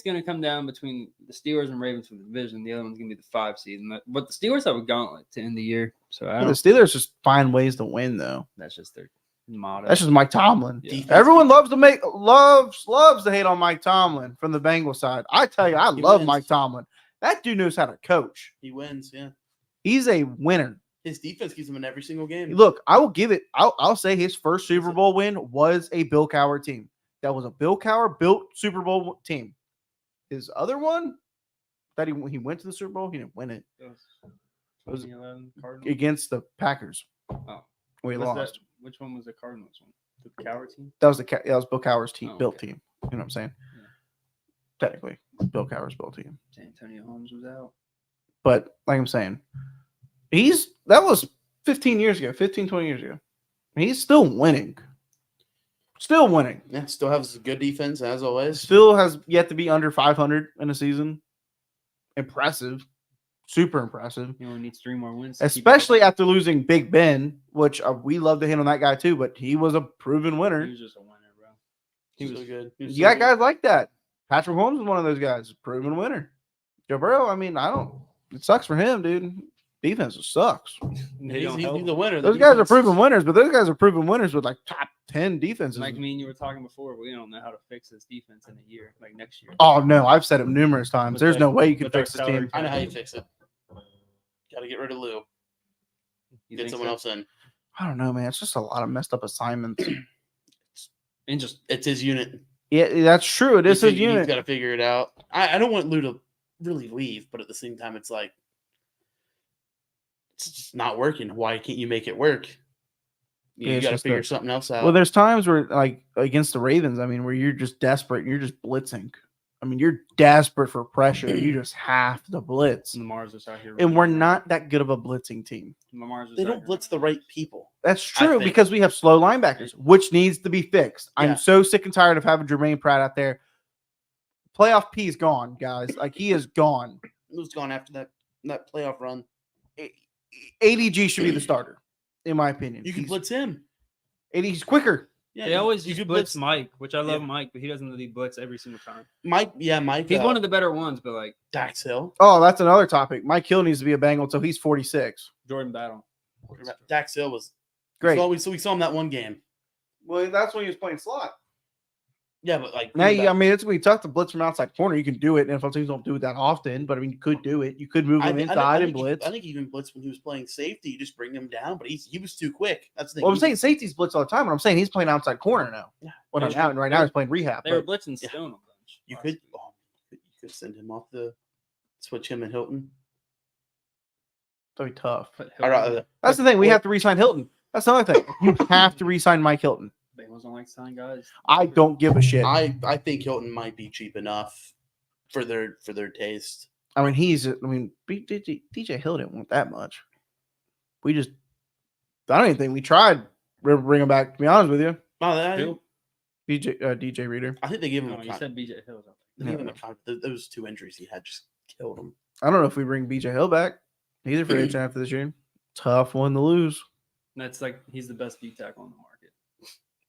S3: gonna come down between the Steelers and Ravens for the division. The other one's gonna be the 5 seed, but the Steelers have a gauntlet to end the year. So I
S2: The
S3: don't.
S2: Steelers just find ways to win, though.
S3: That's just their motto.
S2: That's just Mike Tomlin.
S3: Yeah.
S4: Defense.
S2: Everyone loves to hate on Mike Tomlin from the Bengals side. I tell you, I
S4: He
S2: love
S4: wins.
S2: Mike Tomlin. That dude knows how to coach.
S4: He wins, yeah.
S2: He's a winner.
S4: His defense keeps him in every single game.
S2: Look, I will give it. I'll say his first Super Bowl win was a Bill Cowher team. That was a Bill Cowher built Super Bowl team. His other one that he went to the Super Bowl, he didn't win it.
S3: It
S2: was
S3: 2011 Cardinals.
S2: Against the Packers.
S3: Oh,
S2: We
S3: What's
S2: lost.
S3: that? Which one was the Cardinals one? The Cowher team.
S2: That was that was Bill Cowher's team,
S3: Oh,
S2: built
S3: okay.
S2: team. You know what I'm saying?
S3: Yeah.
S2: Technically, Bill Cowher's built team.
S3: Antonio Holmes was out.
S2: But like I'm saying, that was 15 years ago, 15, 20 years ago. He's still winning. Still winning.
S4: Yeah, still has a good defense as always.
S2: Still has yet to be under 500 in a season. Impressive. Super impressive.
S3: He only needs 3 more wins. to keep it
S2: Especially
S3: up.
S2: after losing Big Ben, which we love to hit on that guy too, but he was a proven
S3: He
S2: winner.
S3: was just a winner, bro.
S4: He was so good. He was
S2: You
S4: so
S2: got
S4: good.
S2: guys like that. Patrick Holmes is one of those guys, proven winner. Joe Burrow, I mean, it sucks for him, dude. Defense just sucks.
S3: They
S4: He's,
S3: don't
S4: he's
S3: help.
S4: the winner.
S2: Those guys are proven winners, but those guys are proven winners with like top 10 defenses.
S3: Like me and you were talking before, we don't know how to fix this defense in a year, like next year.
S2: Oh no, I've said it numerous times.
S3: With
S2: There's
S3: that-
S2: no way you can
S3: with that
S2: fix this
S3: salary
S2: team.
S4: I know how you fix it. Got to get rid of Lou.
S3: You
S4: Get
S3: think
S4: someone
S3: so?
S4: else in.
S2: I don't know, man. It's just a lot of messed up assignments.
S3: And just
S4: It's his unit.
S2: Yeah, that's true. It is his
S4: He's
S2: unit.
S4: got to figure it out. I don't want Lou to really leave, but at the same time, it's like it's just not working. Why can't you make it work?
S2: Yeah,
S4: You
S2: it's
S4: got to
S2: just
S4: figure
S2: a-
S4: something else out.
S2: Well, there's times where, like against the Ravens, I mean, where you're just desperate and you're just blitzing. I mean, you're desperate for pressure. You just have to blitz.
S3: Lamar's just out here.
S2: And we're
S3: running around.
S2: not that good of a blitzing team.
S3: Lamar's just
S4: they
S3: out
S4: don't
S3: here
S4: blitz the
S3: running
S4: right people.
S2: That's
S4: I
S2: true
S4: think.
S2: because we have slow linebackers, which needs to be fixed.
S4: Yeah.
S2: I'm so sick and tired of having Jermaine Pratt out there. Playoff P is gone, guys. Like he is gone.
S4: Lou's gone after that playoff run.
S2: ADG should be the starter, in my opinion.
S4: You can
S2: He's-
S4: blitz him.
S2: and he's quicker.
S4: Yeah,
S3: They always
S4: you
S3: just
S4: could
S3: blitz Mike, which I love
S4: Yeah.
S3: Mike, but he doesn't really blitz every single time.
S4: Mike.
S3: He's one of the better ones, but like
S4: Dax Hill.
S2: Oh, that's another topic. Mike Hill needs to be a Bengal until he's 46.
S3: Jordan Battle.
S4: Dax Hill was
S2: Great.
S4: We saw him that one game.
S2: Well, that's when he was playing slot.
S4: Yeah, but like
S2: Now, I mean, it's going to be tough to blitz from outside corner. You can do it. NFL teams don't do it that often, but I mean, you could do it. You could move him inside and blitz.
S4: I think even blitz when he was playing safety, you just bring him down, but he was too quick. That's the thing.
S2: Well, I'm saying safety's blitz all the time, but I'm saying he's playing outside corner now.
S4: Yeah.
S2: Well, not now, and right now he's playing rehab.
S3: They were blitzing Stone a bunch.
S4: You could send him off switch him and Hilton.
S2: That'd be tough.
S3: That's
S2: the thing. We have to re-sign Hilton. That's another thing. You have to re-sign Mike Hilton.
S3: Bengals don't like to sign guys.
S2: I don't give a shit.
S4: I think Hilton might be cheap enough for their taste.
S2: I mean, DJ Hill didn't want that much. I don't even think we tried to bring him back, to be honest with you.
S4: Oh,
S2: DJ Reader.
S4: I think they gave him
S3: You said BJ Hill.
S4: Those 2 injuries he had just killed him.
S2: I don't know if we bring BJ Hill back. He's a free agent after this year. Tough one to lose.
S3: That's like he's the best D tackle on the market.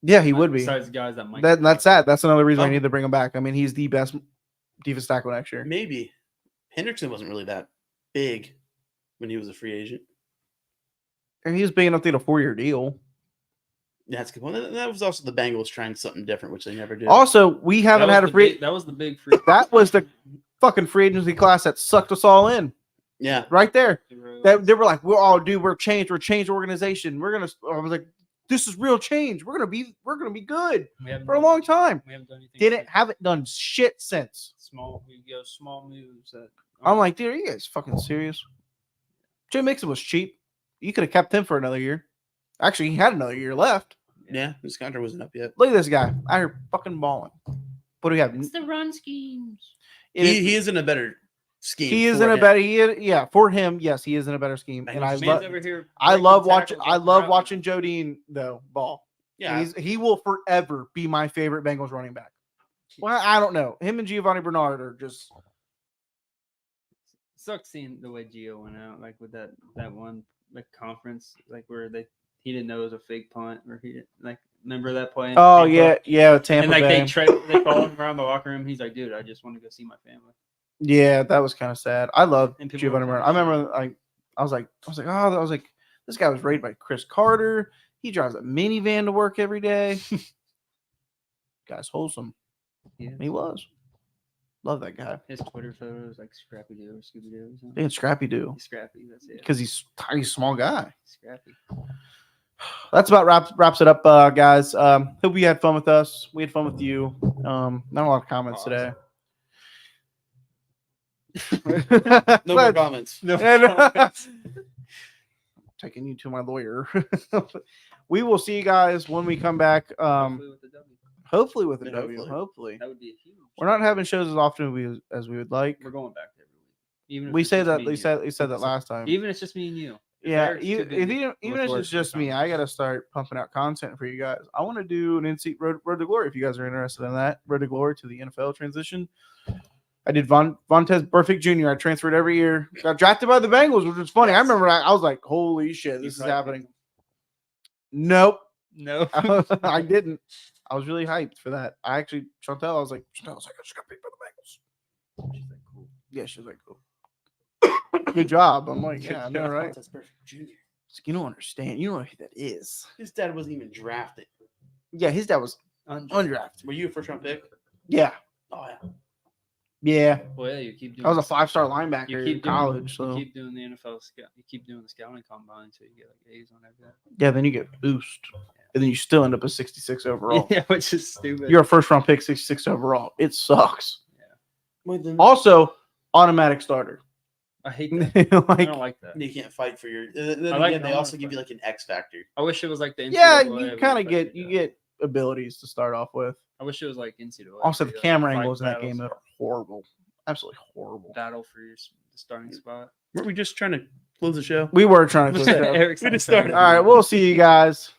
S2: Yeah, he would be.
S3: Besides the guys that might.
S2: That's sad. That's another reason I need to bring him back. I mean, he's the best defense tackle next year.
S4: Maybe Hendrickson wasn't really that big when he was a free agent.
S2: And he was big enough to get a 4-year deal.
S4: Yeah, that's a good one. That was also the Bengals trying something different, which they never did.
S2: Also, we haven't had a free.
S3: That was the big free.
S2: That was the fucking free agency class that sucked us all in.
S4: Yeah,
S2: right there. That they were like, we're changed. We're changed organization. I was like, this is real change. We're gonna be good for a long time.
S3: We haven't done anything.
S2: Haven't done shit since.
S3: We go small moves.
S2: I'm like, dude, are you guys fucking serious? Jay Mixon was cheap. You could have kept him for another year. Actually, he had another year left.
S4: Yeah, his contract wasn't up yet.
S2: Look at this guy out here fucking balling. What do we have?
S3: It's the run schemes.
S4: He is in a better scheme.
S2: He is in a better. For him, yes, he is in a better scheme. And I love watching Joe Dean though ball.
S4: Yeah,
S2: he will forever be my favorite Bengals running back. Well, I don't know. Him and Giovanni Bernard are just.
S3: Sucks seeing the way Gio went out, like with that one conference, like where he didn't know it was a fake punt, or he didn't, remember that play?
S2: Oh yeah, Tampa
S3: and
S2: Bay.
S3: they followed him around the locker room. He's like, dude, I just want to go see my family.
S2: Yeah, that was kind of sad. I love Giovanni Bernard. I remember, I was like, this guy was rated by Chris Carter. He drives a minivan to work every day. Guy's wholesome.
S3: Yeah,
S2: he was. Love that guy.
S3: His Twitter photos like Scrappy Doo or Scooby Doo.
S2: Yeah, Scrappy Doo.
S3: Scrappy, that's it.
S2: Because he's a tiny, small guy.
S3: Scrappy.
S2: That's about wraps it up, guys. Hope you had fun with us. We had fun with you. Not a lot of comments today.
S4: No more comments.
S2: Taking you to my lawyer. We will see you guys when we come back. Hopefully with a W. Hopefully.
S3: That would be a huge.
S2: We're not having shows as often as we would like.
S3: We're going back every week. Even if
S2: we
S3: it's
S2: say
S3: just
S2: that
S3: me
S2: we
S3: and
S2: said that last time.
S3: Even if it's just me and you.
S2: Yeah, even if it's just me, I gotta start pumping out content for you guys. I want to do an in-seat road to glory if you guys are interested in that. Road to glory to the NFL transition. I did Vontez Burfict Jr. I transferred every year. Got drafted by the Bengals, which was funny. Yes. I remember I was like, holy shit, this is happening. Nope.
S3: No.
S2: I didn't. I was really hyped for that. I actually, Chantel, I was like, I just got picked by the Bengals. She's like, cool. Yeah, she was like, cool. Good job. I'm like, yeah, I know, right?
S4: That's perfect. Junior.
S2: You don't understand. You don't know who that is.
S4: His dad wasn't even drafted.
S2: Yeah, his dad was undrafted.
S4: Were you a first-round pick?
S2: Yeah.
S4: Oh, yeah.
S2: Yeah.
S3: Well, yeah, you keep doing.
S2: I was a 5-star linebacker in college.
S3: You keep doing the NFL scout. You keep doing the scouting combine until you get like A's on everything.
S2: Yeah, then you get boost, and then you still end up a 66 overall.
S3: Yeah, which is stupid.
S2: You're a first-round pick, 66 overall. It sucks.
S3: Yeah.
S2: Also, automatic starter.
S3: I hate that. I don't like that.
S4: You can't fight for your. They also give you like an X factor.
S3: I wish it was like the NCAA.
S2: Yeah, you kind of get abilities to start off with.
S3: I wish it was like NCAA.
S2: Also, the camera angles in that game are horrible. Absolutely horrible.
S3: Battle for your starting spot.
S4: Weren't we just trying to close the show?
S2: We were trying to close the show.
S3: We just started.
S2: All right, we'll see you guys.